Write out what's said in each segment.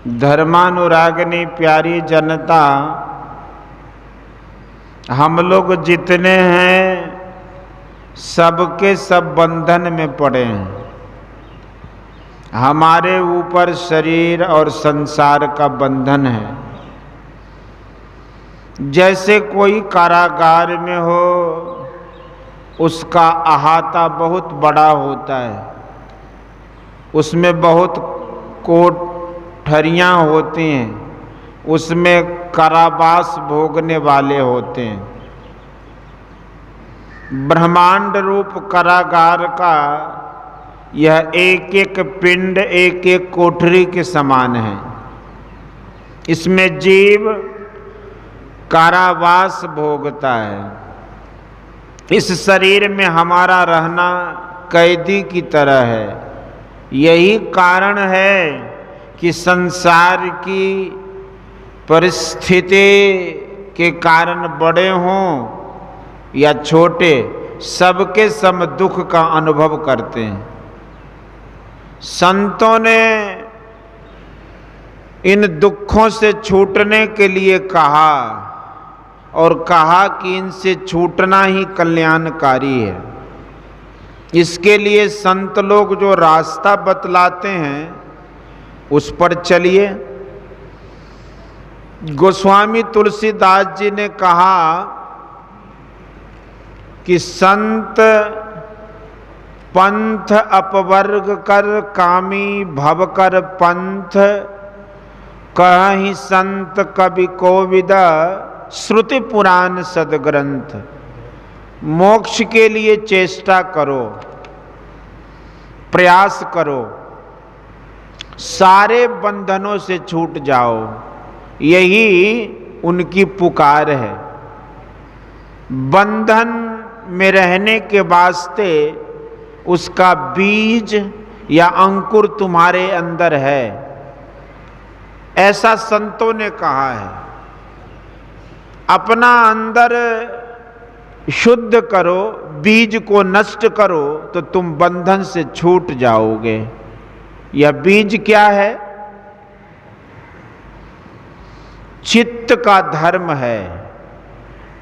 धर्मानुरागिनी प्यारी जनता, हम लोग जितने हैं सबके सब बंधन में पड़े हैं। हमारे ऊपर शरीर और संसार का बंधन है। जैसे कोई कारागार में हो, उसका अहाता बहुत बड़ा होता है, उसमें बहुत कोठरियाँ होती हैं, उसमें कारावास भोगने वाले होते हैं। ब्रह्मांड रूप कारागार का यह एक एक पिंड एक एक कोठरी के समान है। इसमें जीव कारावास भोगता है। इस शरीर में हमारा रहना कैदी की तरह है। यही कारण है कि संसार की परिस्थिति के कारण बड़े हों या छोटे, सबके सब दुख का अनुभव करते हैं। संतों ने इन दुखों से छूटने के लिए कहा और कहा कि इनसे छूटना ही कल्याणकारी है। इसके लिए संत लोग जो रास्ता बतलाते हैं उस पर चलिए। गोस्वामी तुलसीदास जी ने कहा कि संत पंथ अपवर्ग कर कामी भव कर पंथ, कहि संत कवि कोविद श्रुति पुराण सदग्रंथ। मोक्ष के लिए चेष्टा करो, प्रयास करो, सारे बंधनों से छूट जाओ, यही उनकी पुकार है। बंधन में रहने के वास्ते उसका बीज या अंकुर तुम्हारे अंदर है, ऐसा संतों ने कहा है। अपना अंदर शुद्ध करो, बीज को नष्ट करो, तो तुम बंधन से छूट जाओगे। यह बीज क्या है? चित्त का धर्म है।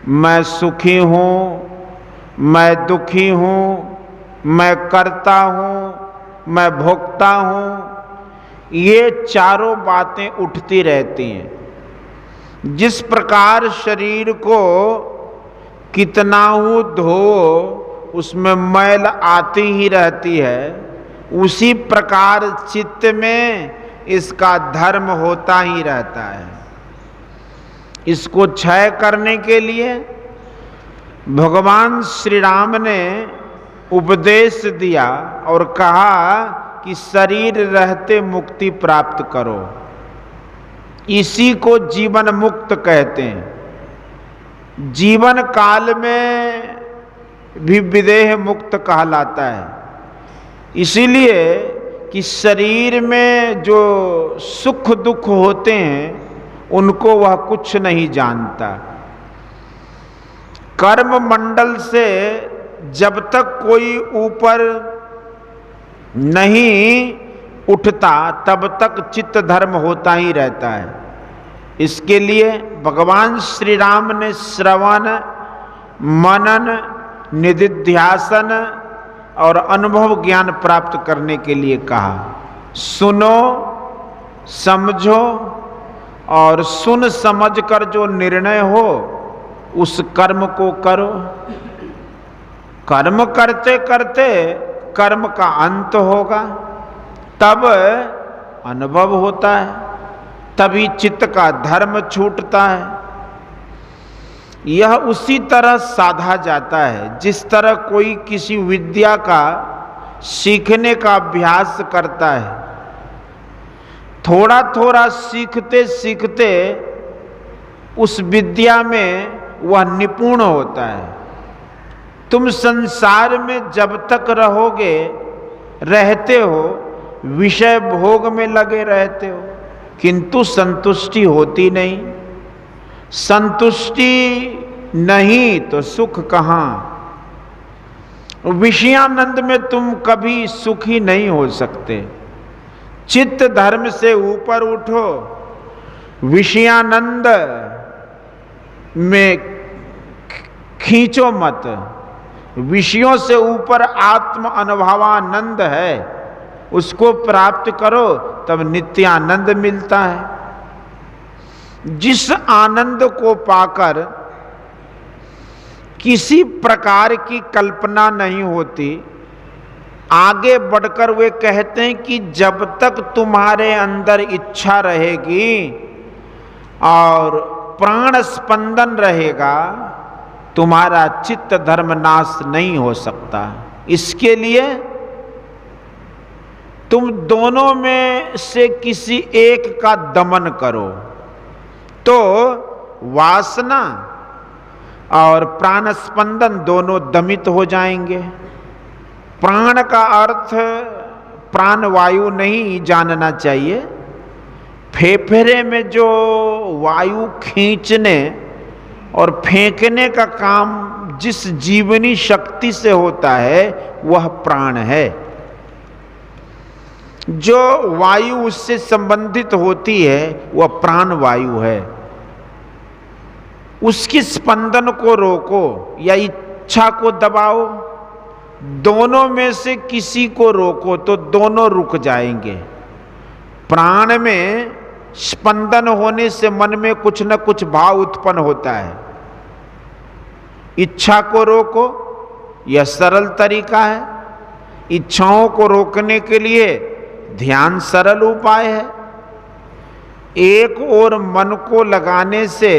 मैं सुखी हूं, मैं दुखी हूं, मैं करता हूं, मैं भोगता हूं, ये चारों बातें उठती रहती हैं। जिस प्रकार शरीर को कितना हो धो उसमें मैल आती ही रहती है, उसी प्रकार चित्त में इसका धर्म होता ही रहता है। इसको क्षय करने के लिए भगवान श्री राम ने उपदेश दिया और कहा कि शरीर रहते मुक्ति प्राप्त करो। इसी को जीवन मुक्त कहते हैं। जीवन काल में भी विदेह मुक्त कहलाता है। इसीलिए कि शरीर में जो सुख दुख होते हैं उनको वह कुछ नहीं जानता। कर्म मंडल से जब तक कोई ऊपर नहीं उठता तब तक चित्त धर्म होता ही रहता है। इसके लिए भगवान श्री राम ने श्रवण, मनन, निधिध्यासन और अनुभव ज्ञान प्राप्त करने के लिए कहा। सुनो, समझो और सुन समझ कर जो निर्णय हो उस कर्म को करो। कर्म करते करते कर्म का अंत होगा, तब अनुभव होता है, तभी चित्त का धर्म छूटता है। यह उसी तरह साधा जाता है जिस तरह कोई किसी विद्या का सीखने का अभ्यास करता है। थोड़ा थोड़ा सीखते सीखते उस विद्या में वह निपुण होता है। तुम संसार में जब तक रहोगे, रहते हो, विषय भोग में लगे रहते हो, किंतु संतुष्टि होती नहीं। संतुष्टि नहीं तो सुख कहाँ? विषयानंद में तुम कभी सुखी नहीं हो सकते। चित्त धर्म से ऊपर उठो, विषयानंद में खींचो मत। विषयों से ऊपर आत्म अनुभवानंद है, उसको प्राप्त करो, तब नित्यानंद मिलता है। जिस आनंद को पाकर किसी प्रकार की कल्पना नहीं होती, आगे बढ़कर वे कहते हैं कि जब तक तुम्हारे अंदर इच्छा रहेगी और प्राण स्पंदन रहेगा, तुम्हारा चित्त धर्म नाश नहीं हो सकता। इसके लिए तुम दोनों में से किसी एक का दमन करो, तो वासना और प्राण स्पंदन दोनों दमित हो जाएंगे। प्राण का अर्थ प्राण वायु नहीं जानना चाहिए। फेफड़े में जो वायु खींचने और फेंकने का काम जिस जीवनी शक्ति से होता है, वह प्राण है। जो वायु उससे संबंधित होती है, वह प्राण वायु है। उसकी स्पंदन को रोको या इच्छा को दबाओ, दोनों में से किसी को रोको तो दोनों रुक जाएंगे। प्राण में स्पंदन होने से मन में कुछ न कुछ भाव उत्पन्न होता है। इच्छा को रोको, यह सरल तरीका है। इच्छाओं को रोकने के लिए ध्यान सरल उपाय है। एक ओर मन को लगाने से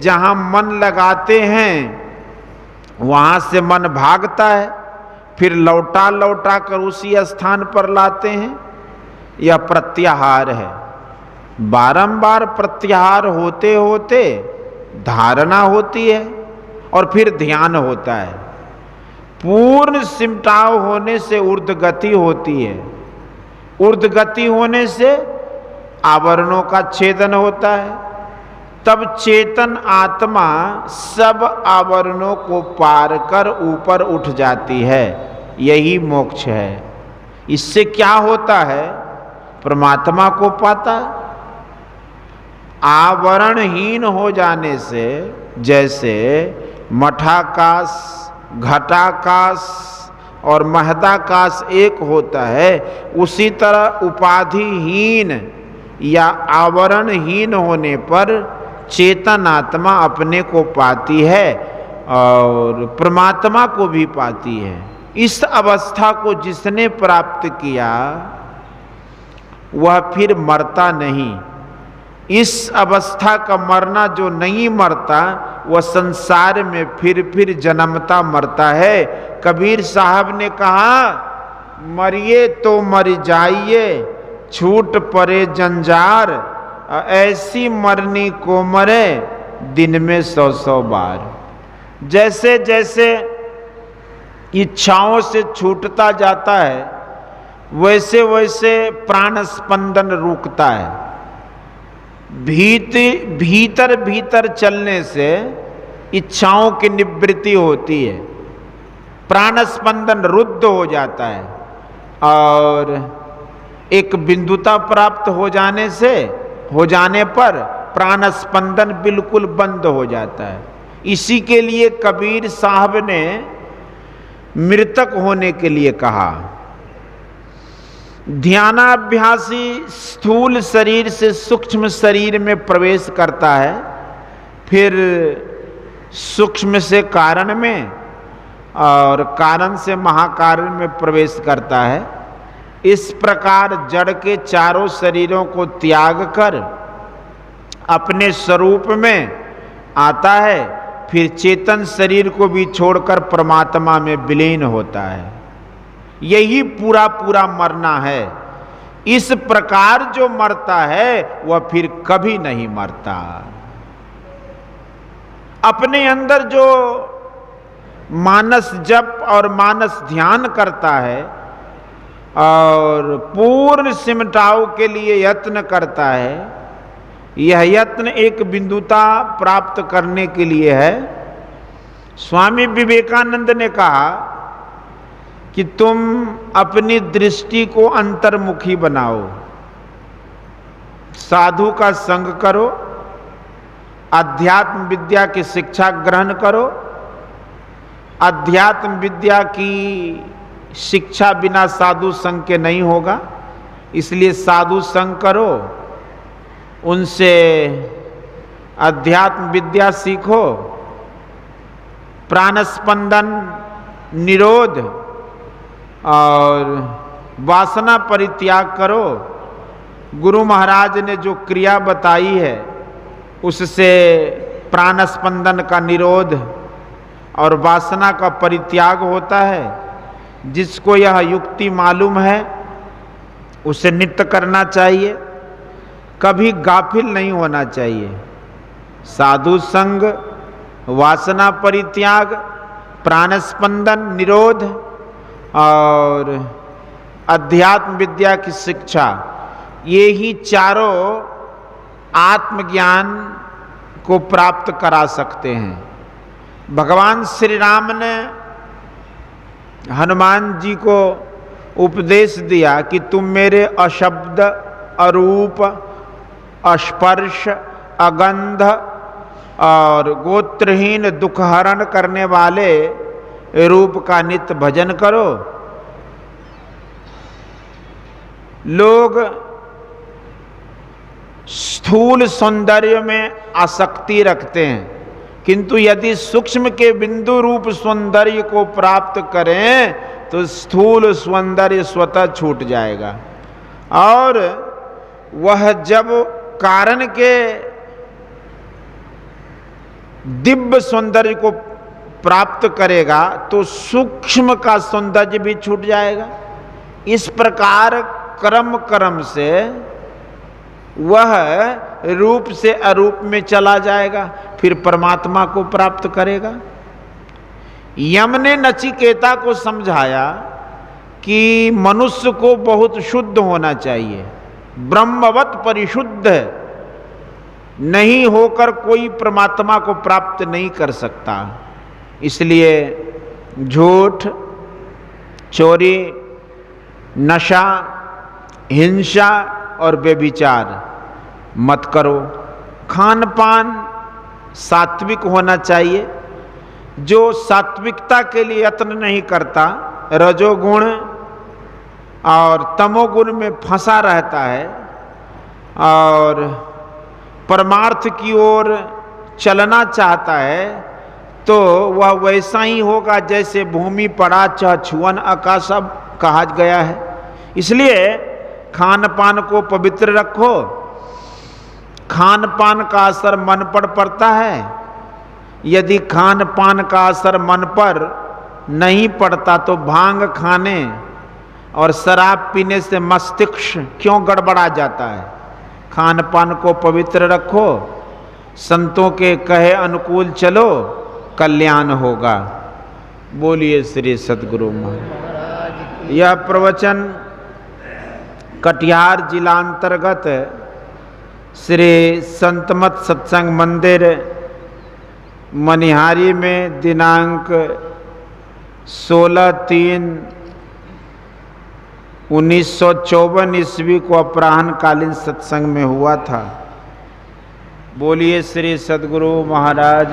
जहां मन लगाते हैं वहां से मन भागता है, फिर लौटा लौटा कर उसी स्थान पर लाते हैं। यह प्रत्याहार है। बारंबार प्रत्याहार होते होते धारणा होती है और फिर ध्यान होता है। पूर्ण सिमटाव होने से ऊर्ध्वगति होती है। ऊर्ध्वगति होने से आवरणों का छेदन होता है। तब चेतन आत्मा सब आवरणों को पार कर ऊपर उठ जाती है। यही मोक्ष है। इससे क्या होता है? परमात्मा को पाता। आवरणहीन हो जाने से जैसे मठाकाश, घटाकाश और महदाकाश एक होता है, उसी तरह उपाधिहीन या आवरणहीन होने पर चेतन आत्मा अपने को पाती है और परमात्मा को भी पाती है। इस अवस्था को जिसने प्राप्त किया वह फिर मरता नहीं। इस अवस्था का मरना जो नहीं मरता, वह संसार में फिर जन्मता मरता है। कबीर साहब ने कहा, मरिए तो मर जाइए, छूट पड़े जंजार, ऐसी मरनी को मरे दिन में 100 बार। जैसे जैसे इच्छाओं से छूटता जाता है, वैसे वैसे प्राण स्पंदन रुकता है। भीतर भीतर चलने से इच्छाओं की निवृत्ति होती है, प्राण स्पंदन रुद्ध हो जाता है और एक बिंदुता प्राप्त हो जाने पर प्राण स्पंदन बिल्कुल बंद हो जाता है। इसी के लिए कबीर साहब ने मृतक होने के लिए कहा। ध्यानाभ्यासी स्थूल शरीर से सूक्ष्म शरीर में प्रवेश करता है, फिर सूक्ष्म से कारण में और कारण से महाकारण में प्रवेश करता है। इस प्रकार जड़ के चारों शरीरों को त्याग कर अपने स्वरूप में आता है, फिर चेतन शरीर को भी छोड़कर परमात्मा में विलीन होता है। यही पूरा मरना है। इस प्रकार जो मरता है वह फिर कभी नहीं मरता। अपने अंदर जो मानस जप और मानस ध्यान करता है और पूर्ण सिमटाव के लिए यत्न करता है, यह यत्न एक बिंदुता प्राप्त करने के लिए है। स्वामी विवेकानंद ने कहा कि तुम अपनी दृष्टि को अंतर्मुखी बनाओ, साधु का संग करो, अध्यात्म विद्या की शिक्षा ग्रहण करो। अध्यात्म विद्या की शिक्षा बिना साधु संग के नहीं होगा, इसलिए साधु संग करो, उनसे अध्यात्म विद्या सीखो। प्राणस्पंदन निरोध और वासना परित्याग करो। गुरु महाराज ने जो क्रिया बताई है उससे प्राणस्पंदन का निरोध और वासना का परित्याग होता है। जिसको यह युक्ति मालूम है उसे नित्य करना चाहिए, कभी गाफिल नहीं होना चाहिए। साधु संग, वासना परित्याग, प्राणस्पंदन निरोध और अध्यात्म विद्या की शिक्षा, ये ही चारों आत्मज्ञान को प्राप्त करा सकते हैं। भगवान श्री राम ने हनुमान जी को उपदेश दिया कि तुम मेरे अशब्द, अरूप, अस्पर्श, अगंध और गोत्रहीन दुखहरण करने वाले रूप का नित्य भजन करो। लोग स्थूल सौंदर्य में आसक्ति रखते हैं, किंतु यदि सूक्ष्म के बिंदु रूप सौंदर्य को प्राप्त करें तो स्थूल सौंदर्य स्वतः छूट जाएगा। और वह जब कारण के दिव्य सौंदर्य को प्राप्त करेगा तो सूक्ष्म का सौंदर्य भी छूट जाएगा। इस प्रकार क्रम क्रम से वह रूप से अरूप में चला जाएगा, फिर परमात्मा को प्राप्त करेगा। यम ने नचिकेता को समझाया कि मनुष्य को बहुत शुद्ध होना चाहिए, ब्रह्मवत परिशुद्ध नहीं होकर कोई परमात्मा को प्राप्त नहीं कर सकता। इसलिए झूठ, चोरी, नशा, हिंसा और व्यभिचार मत करो। खान पान सात्विक होना चाहिए। जो सात्विकता के लिए यत्न नहीं करता, रजोगुण और तमोगुण में फंसा रहता है और परमार्थ की ओर चलना चाहता है, तो वह वैसा ही होगा जैसे भूमि पड़ा चाह छुअन आकाश सब कहा गया है। इसलिए खान पान को पवित्र रखो। खान पान का असर मन पर पड़ता है। यदि खान पान का असर मन पर नहीं पड़ता तो भांग खाने और शराब पीने से मस्तिष्क क्यों गड़बड़ा जाता है। खान पान को पवित्र रखो, संतों के कहे अनुकूल चलो, कल्याण होगा। बोलिए श्री सद्गुरु महाराज। यह प्रवचन कटिहार जिला अंतर्गत श्री संतमत सत्संग मंदिर मनिहारी में दिनांक 16/3/1954 ईस्वी को अपराह्न कालीन सत्संग में हुआ था। बोलिए श्री सद्गुरु महाराज।